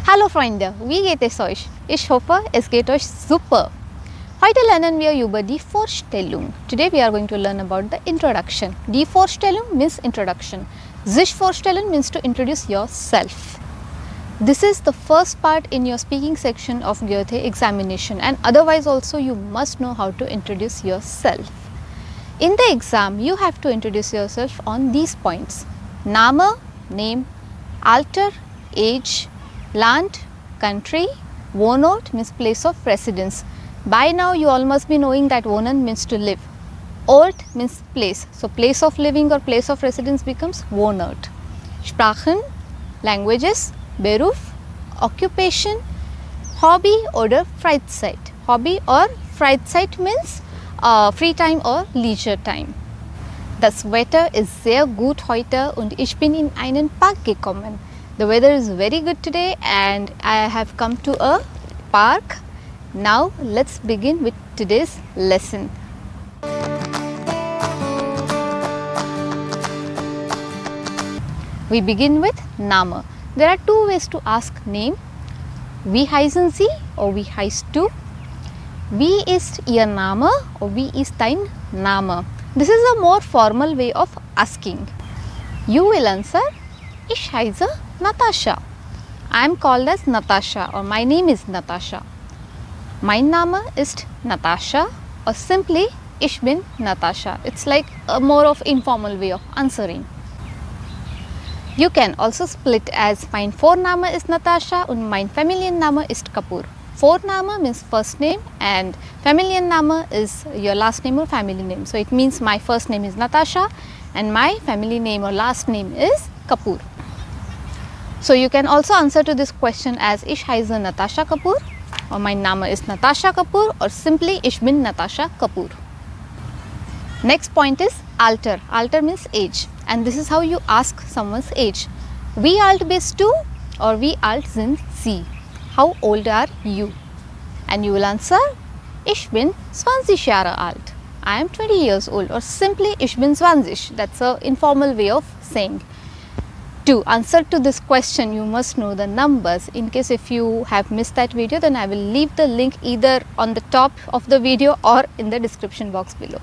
Hallo Freunde, wie geht es euch? Ich hoffe, es geht euch super. Heute lernen wir über die Vorstellung. Today we are going to learn about the introduction. Die Vorstellung means introduction. Sich vorstellen means to introduce yourself. This is the first part in your speaking section of Goethe examination, and otherwise also you must know how to introduce yourself. In the exam, you have to introduce yourself on these points: Name, name, Alter, age, Land, country, Wohnort means place of residence. By now you all must be knowing that Wohnen means to live. Ort means place. So place of living or place of residence becomes Wohnort. Sprachen, languages, Beruf, occupation, Hobby oder Freizeit. Hobby or Freizeit means free time or leisure time. Das Wetter ist sehr gut heute und ich bin in einen Park gekommen. The weather is very good today and I have come to a park. Now let's begin with today's lesson. We begin with Name. There are two ways to ask name. Wie heißen Sie or wie heißt du? Wie ist Ihr Name or wie ist dein Name? This is a more formal way of asking. You will answer, Ich heiße Natascha. I am called as Natascha or my name is Natascha. Mein Name ist Natascha or simply Ich bin Natascha. It's like a more of informal way of answering. You can also split as mein Vorname ist Natascha und mein Familienname ist Kapoor. Vorname means first name and Familienname is your last name or family name. So it means my first name is Natascha and my family name or last name is Kapoor. So you can also answer to this question as Ich heiße Natascha Kapoor or mein Name ist Natascha Kapoor or simply Ich bin Natascha Kapoor. Next point is Alter. Alter means age and this is how you ask someone's age. Wie alt bist du or wie alt sind Sie? How old are you? And you will answer Ich bin 20 Jahre alt. I am 20 years old or simply Ich bin 20. That's an informal way of saying. To answer to this question, you must know the numbers. In case if you have missed that video, then I will leave the link either on the top of the video or in the description box below.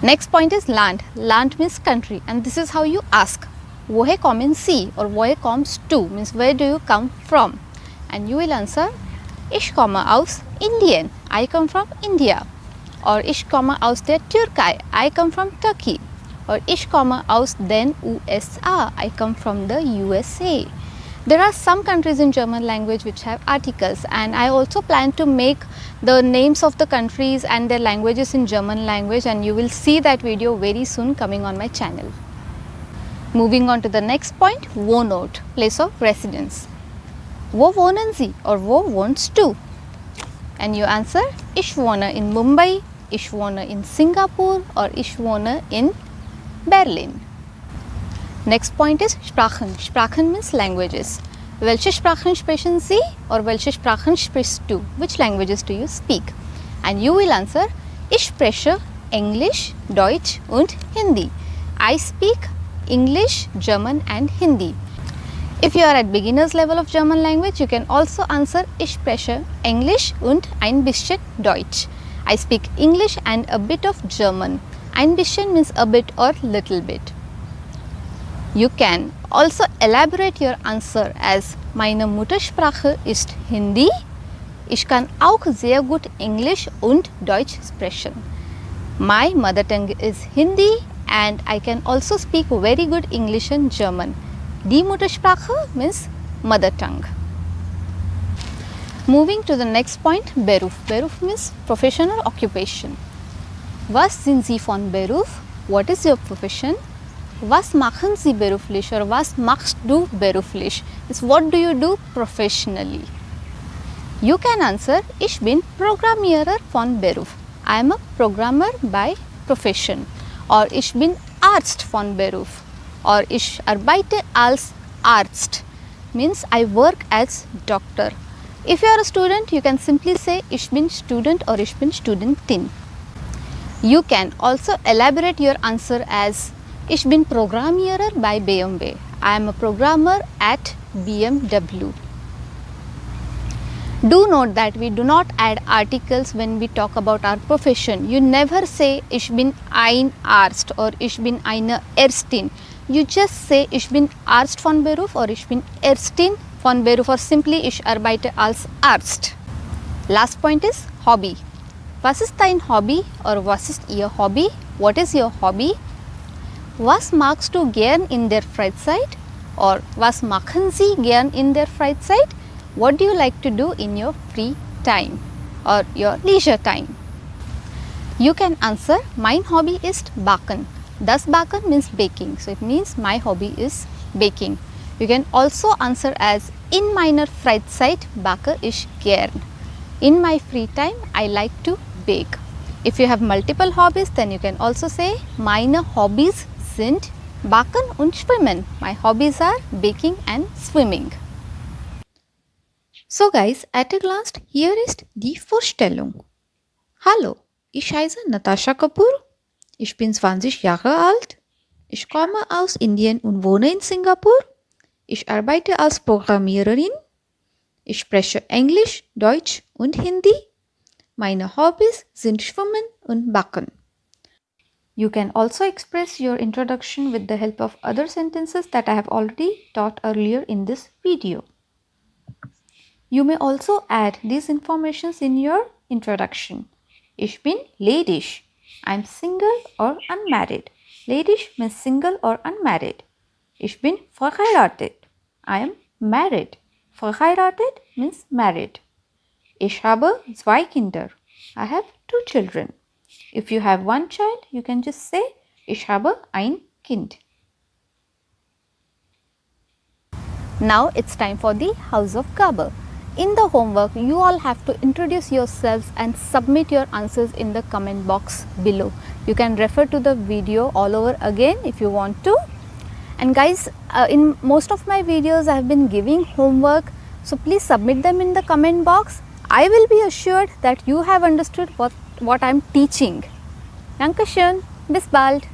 Next point is Land. Land means country and this is how you ask. Woher kommen Sie or woher kommst du means where do you come from? And you will answer Ich komme aus Indien. I come from India. Or Ich komme aus der Türkei. I come from Turkey. Or Ich komme aus den USA. I come from the USA. There are some countries in German language which have articles and I also plan to make the names of the countries and their languages in German language and you will see that video very soon coming on my channel. Moving on to the next point, Wohnort, place of residence. Wo wohnen Sie or wo wohnst du? And you answer Ich wohne in Mumbai, Ich wohne in Singapur or Ich wohne in Berlin. Next point is Sprachen. Sprachen means languages. Welche Sprachen sprechen Sie or welche Sprachen sprichst du? Which languages do you speak? And you will answer Ich spreche English, Deutsch und Hindi. I speak English, German and Hindi. If you are at beginner's level of German language, you can also answer Ich spreche English und ein bisschen Deutsch. I speak English and a bit of German. Ein bisschen means a bit or little bit. You can also elaborate your answer as Meine Muttersprache ist Hindi. Ich kann auch sehr gut Englisch und Deutsch sprechen. My mother tongue is Hindi and I can also speak very good English and German. Die Muttersprache means mother tongue. Moving to the next point, Beruf. Beruf means profession or occupation. Was sind Sie von Beruf? What is your profession? Was machen Sie beruflich or was machst du beruflich? Is what do you do professionally? You can answer Ich bin Programmierer von Beruf. I am a programmer by profession. Or Ich bin Arzt von Beruf. Or Ich arbeite als Arzt means I work as doctor. If you are a student, you can simply say Ich bin Student or Ich bin Studentin. You can also elaborate your answer as Ich bin Programmierer bei BMW. I am a programmer at BMW. Do note that we do not add articles when we talk about our profession. You never say ich bin ein Arzt or ich bin eine Ärztin. You just say ich bin Arzt von Beruf or ich bin Ärztin von Beruf or simply ich arbeite als Arzt. Last point is hobby. Was ist dein Hobby or was ist Ihr Hobby? What is your hobby? Was magst du gern in der Freizeit or was machen Sie gern in der Freizeit? What do you like to do in your free time or your leisure time? You can answer, mein Hobby ist Backen. Das Backen means baking. So it means my hobby is baking. You can also answer as, in meiner Freizeit backe ich gern. In my free time I like to bake. If you have multiple hobbies, then you can also say, meine Hobbys sind Backen und Schwimmen. My hobbies are baking and swimming. So guys, at a glance, hier ist die Vorstellung. Hallo, ich heiße Natasha Kapoor. Ich bin 20 Jahre alt. Ich komme aus Indien und wohne in Singapur. Ich arbeite als Programmiererin. Ich spreche Englisch, Deutsch und Hindi. Meine Hobbys sind Schwimmen und Backen. You can also express your introduction with the help of other sentences that I have already taught earlier in this video. You may also add these informations in your introduction. Ich bin ledisch. I'm single or unmarried. Ledisch means single or unmarried. Ich bin verheiratet. I am married. Verheiratet means married. Ich habe 2 Kinder. I have 2 children. If you have 1 child, you can just say, ich habe ein Kind. Now it's time for the Hausaufgabe. In the homework, you all have to introduce yourselves and submit your answers in the comment box below. You can refer to the video all over again if you want to. And guys, in most of my videos, I have been giving homework. So please submit them in the comment box. I will be assured that you have understood what I am teaching. Dankeschön. Bis bald.